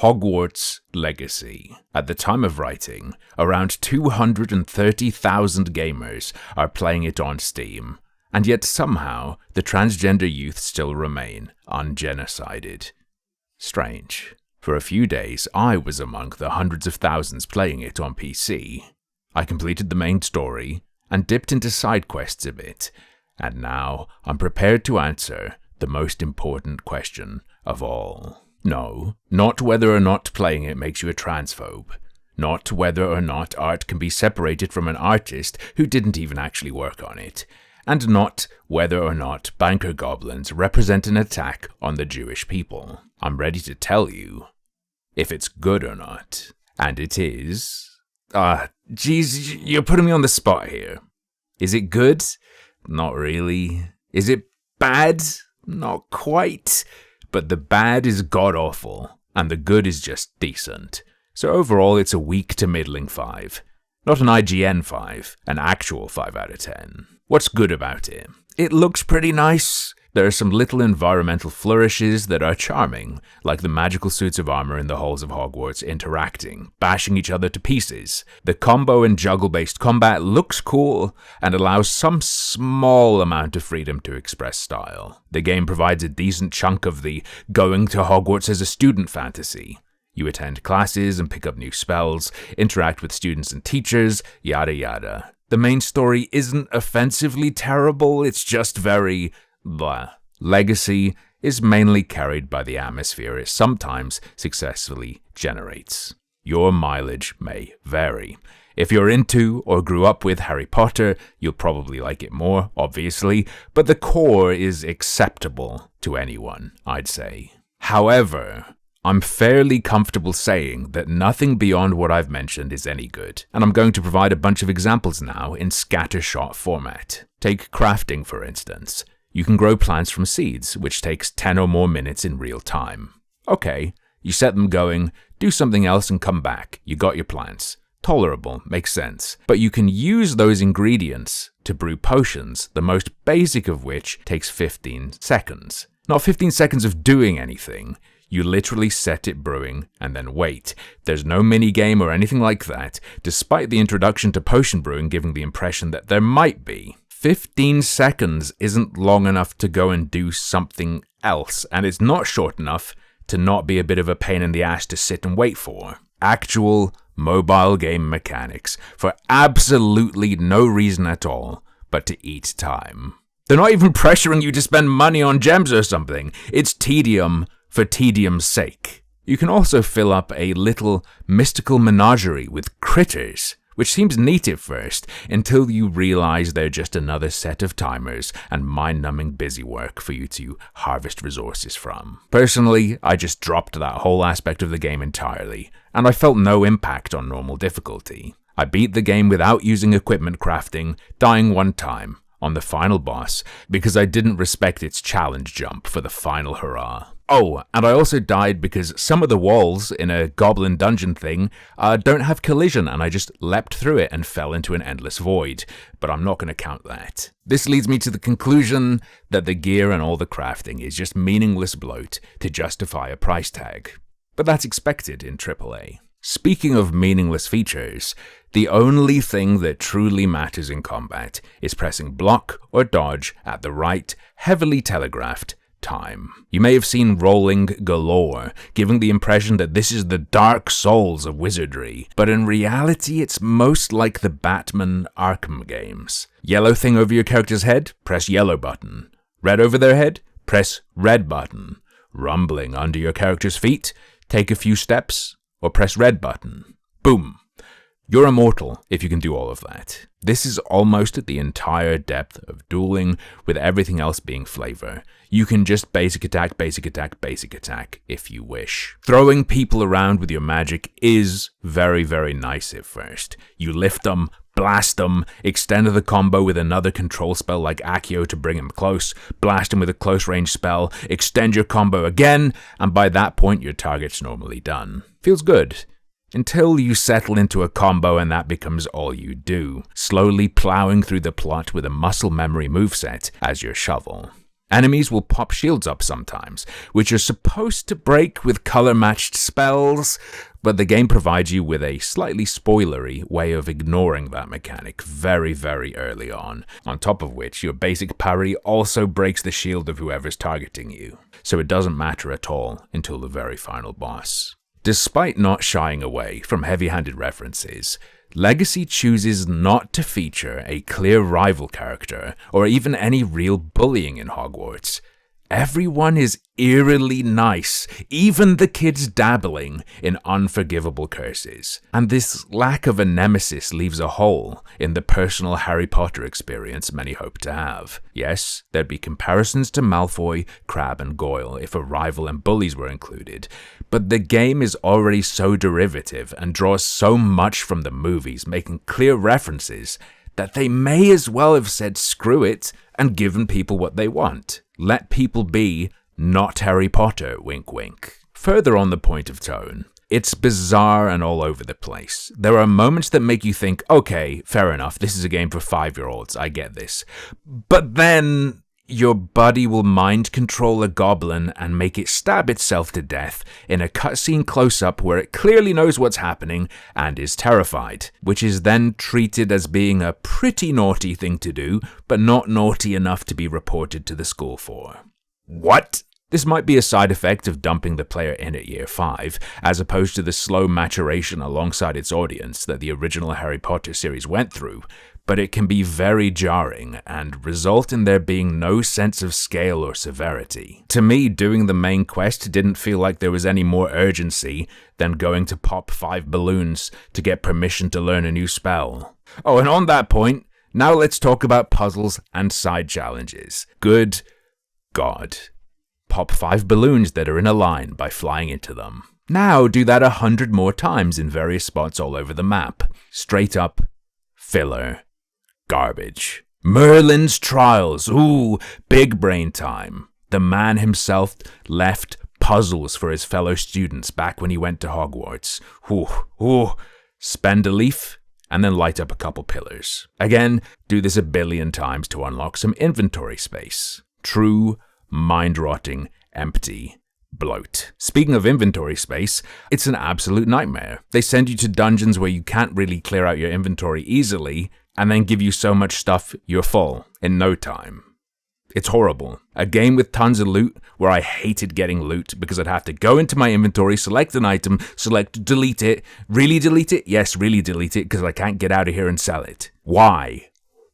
Hogwarts Legacy. At the time of writing, around 230,000 gamers are playing it on Steam, and yet somehow the transgender youth still remain ungenocided. Strange. For a few days, I was among the hundreds of thousands playing it on PC. I completed the main story and dipped into side quests a bit, and now I'm prepared to answer the most important question of all. No, not whether or not playing it makes you a transphobe. Not whether or not art can be separated from an artist who didn't even actually work on it. And not whether or not banker goblins represent an attack on the Jewish people. I'm ready to tell you if it's good or not. And it is... Geez, you're putting me on the spot here. Is it good? Not really. Is it bad? Not quite. But the bad is god-awful, and the good is just decent. So overall, it's a weak to middling 5. Not an IGN 5, an actual 5 out of 10. What's good about it? It looks pretty nice. There are some little environmental flourishes that are charming, like the magical suits of armor in the halls of Hogwarts interacting, bashing each other to pieces. The combo and juggle-based combat looks cool, and allows some small amount of freedom to express style. The game provides a decent chunk of the going to Hogwarts as a student fantasy. You attend classes and pick up new spells, interact with students and teachers, yada yada. The main story isn't offensively terrible, it's just very... blah. Legacy is mainly carried by the atmosphere it sometimes successfully generates. Your mileage may vary. If you're into or grew up with Harry Potter, you'll probably like it more, obviously, but the core is acceptable to anyone, I'd say. However, I'm fairly comfortable saying that nothing beyond what I've mentioned is any good, and I'm going to provide a bunch of examples now in scattershot format. Take crafting, for instance. You can grow plants from seeds, which takes 10 or more minutes in real time. Okay, you set them going, do something else and come back. You got your plants. Tolerable, makes sense. But you can use those ingredients to brew potions, the most basic of which takes 15 seconds. Not 15 seconds of doing anything. You literally set it brewing and then wait. There's no minigame or anything like that, despite the introduction to potion brewing giving the impression that there might be. 15 seconds isn't long enough to go and do something else, and it's not short enough to not be a bit of a pain in the ass to sit and wait for. Actual mobile game mechanics for absolutely no reason at all but to eat time. They're not even pressuring you to spend money on gems or something. It's tedium for tedium's sake. You can also fill up a little mystical menagerie with critters, which seems neat at first, until you realize they're just another set of timers and mind-numbing busy work for you to harvest resources from. Personally, I just dropped that whole aspect of the game entirely, and I felt no impact on normal difficulty. I beat the game without using equipment crafting, dying one time on the final boss because I didn't respect its challenge jump for the final hurrah. Oh, and I also died because some of the walls in a goblin dungeon thing don't have collision, and I just leapt through it and fell into an endless void, but I'm not going to count that. This leads me to the conclusion that the gear and all the crafting is just meaningless bloat to justify a price tag. But that's expected in AAA. Speaking of meaningless features, the only thing that truly matters in combat is pressing block or dodge at the right, heavily telegraphed time. You may have seen Rowling galore, giving the impression that this is the Dark Souls of wizardry, but in reality it's most like the Batman Arkham games. Yellow thing over your character's head? Press yellow button. Red over their head? Press red button. Rumbling under your character's feet? Take a few steps, or press red button. Boom. You're immortal if you can do all of that. This is almost at the entire depth of dueling, with everything else being flavor. You can just basic attack, basic attack, basic attack if you wish. Throwing people around with your magic is very, very nice at first. You lift them, blast them, extend the combo with another control spell like Accio to bring him close, blast him with a close range spell, extend your combo again, and by that point your target's normally done. Feels good. Until you settle into a combo and that becomes all you do, slowly plowing through the plot with a muscle memory moveset as your shovel. Enemies will pop shields up sometimes, which are supposed to break with color-matched spells, but the game provides you with a slightly spoilery way of ignoring that mechanic very, very early on top of which your basic parry also breaks the shield of whoever's targeting you, so it doesn't matter at all until the very final boss. Despite not shying away from heavy-handed references, Legacy chooses not to feature a clear rival character or even any real bullying in Hogwarts. Everyone is eerily nice, even the kids dabbling in unforgivable curses. And this lack of a nemesis leaves a hole in the personal Harry Potter experience many hope to have. Yes, there'd be comparisons to Malfoy, Crabbe, and Goyle if a rival and bullies were included, but the game is already so derivative and draws so much from the movies, making clear references, that they may as well have said screw it and given people what they want. Let people be not Harry Potter, wink wink. Further on the point of tone, it's bizarre and all over the place. There are moments that make you think, okay, fair enough, this is a game for 5-year-olds, I get this. But then your buddy will mind control a goblin and make it stab itself to death in a cutscene close-up where it clearly knows what's happening and is terrified, which is then treated as being a pretty naughty thing to do, but not naughty enough to be reported to the school for. What? This might be a side effect of dumping the player in at year 5, as opposed to the slow maturation alongside its audience that the original Harry Potter series went through, but it can be very jarring and result in there being no sense of scale or severity. To me, doing the main quest didn't feel like there was any more urgency than going to pop 5 balloons to get permission to learn a new spell. Oh, and on that point, now let's talk about puzzles and side challenges. Good God. Pop 5 balloons that are in a line by flying into them. Now do that 100 more times in various spots all over the map. Straight up filler. Garbage. Merlin's Trials. Ooh, big brain time. The man himself left puzzles for his fellow students back when he went to Hogwarts. Ooh. Spend a leaf and then light up a couple pillars. Again, do this 1 billion times to unlock some inventory space. True, mind-rotting, empty bloat. Speaking of inventory space, it's an absolute nightmare. They send you to dungeons where you can't really clear out your inventory easily, and then give you so much stuff you're full in no time. It's horrible. A game with tons of loot where I hated getting loot because I'd have to go into my inventory, select an item, select delete it. Really delete it? Yes, really delete it because I can't get out of here and sell it. Why?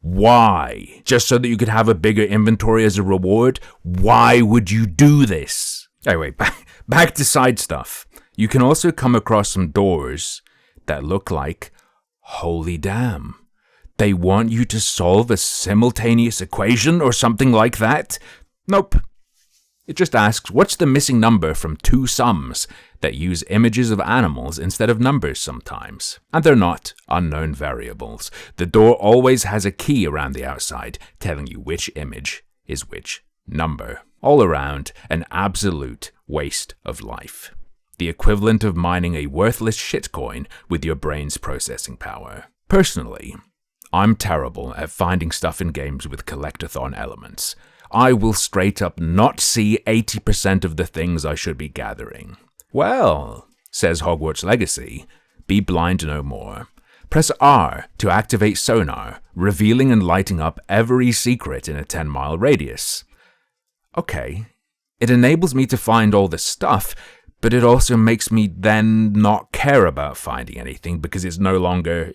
Why? Just so that you could have a bigger inventory as a reward? Why would you do this? Anyway, back to side stuff. You can also come across some doors that look like, holy damn, they want you to solve a simultaneous equation or something like that? Nope. It just asks, what's the missing number from 2 sums that use images of animals instead of numbers sometimes? And they're not unknown variables. The door always has a key around the outside telling you which image is which number. All around, an absolute waste of life. The equivalent of mining a worthless shitcoin with your brain's processing power. Personally, I'm terrible at finding stuff in games with collectathon elements. I will straight up not see 80% of the things I should be gathering. Well, says Hogwarts Legacy, be blind no more. Press R to activate sonar, revealing and lighting up every secret in a 10-mile radius. Okay, it enables me to find all the stuff, but it also makes me then not care about finding anything because it's no longer,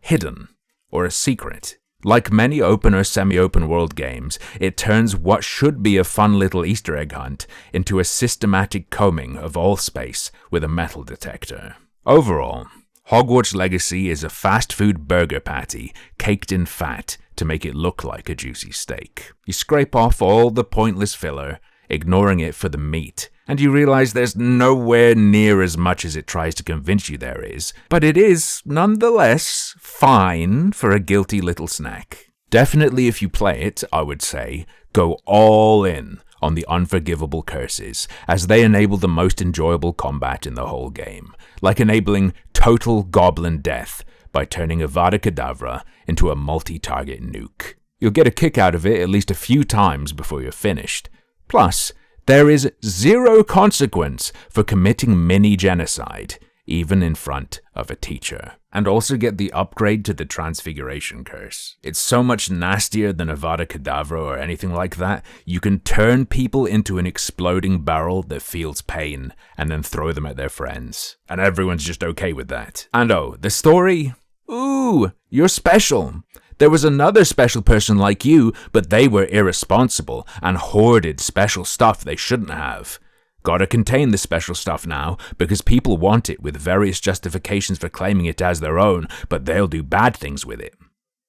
hidden or a secret. Like many open or semi-open world games, it turns what should be a fun little Easter egg hunt into a systematic combing of all space with a metal detector. Overall, Hogwarts Legacy is a fast food burger patty caked in fat to make it look like a juicy steak. You scrape off all the pointless filler, ignoring it for the meat, and you realize there's nowhere near as much as it tries to convince you there is, but it is, nonetheless, fine for a guilty little snack. Definitely if you play it, I would say, go all in on the unforgivable curses, as they enable the most enjoyable combat in the whole game, like enabling total goblin death by turning Avada Kedavra into a multi-target nuke. You'll get a kick out of it at least a few times before you're finished. Plus, there is zero consequence for committing mini-genocide, even in front of a teacher. And also get the upgrade to the Transfiguration Curse. It's so much nastier than Avada Kedavra or anything like that. You can turn people into an exploding barrel that feels pain, and then throw them at their friends. And everyone's just okay with that. And oh, the story? Ooh, you're special. There was another special person like you, but they were irresponsible and hoarded special stuff they shouldn't have. Gotta contain the special stuff now, because people want it with various justifications for claiming it as their own, but they'll do bad things with it.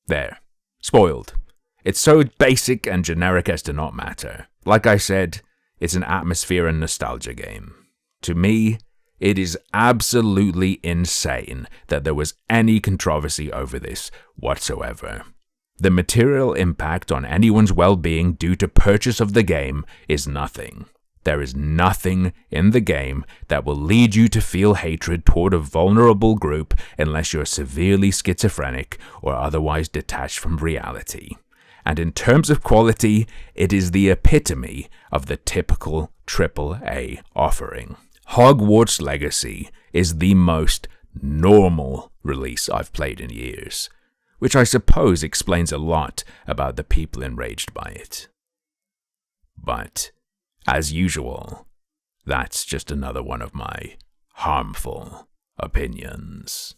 There. Spoiled. It's so basic and generic as to not matter. Like I said, it's an atmosphere and nostalgia game. To me, it is absolutely insane that there was any controversy over this whatsoever. The material impact on anyone's well-being due to purchase of the game is nothing. There is nothing in the game that will lead you to feel hatred toward a vulnerable group unless you're severely schizophrenic or otherwise detached from reality. And in terms of quality, it is the epitome of the typical AAA offering. Hogwarts Legacy is the most normal release I've played in years, which I suppose explains a lot about the people enraged by it. But, as usual, that's just another one of my harmful opinions.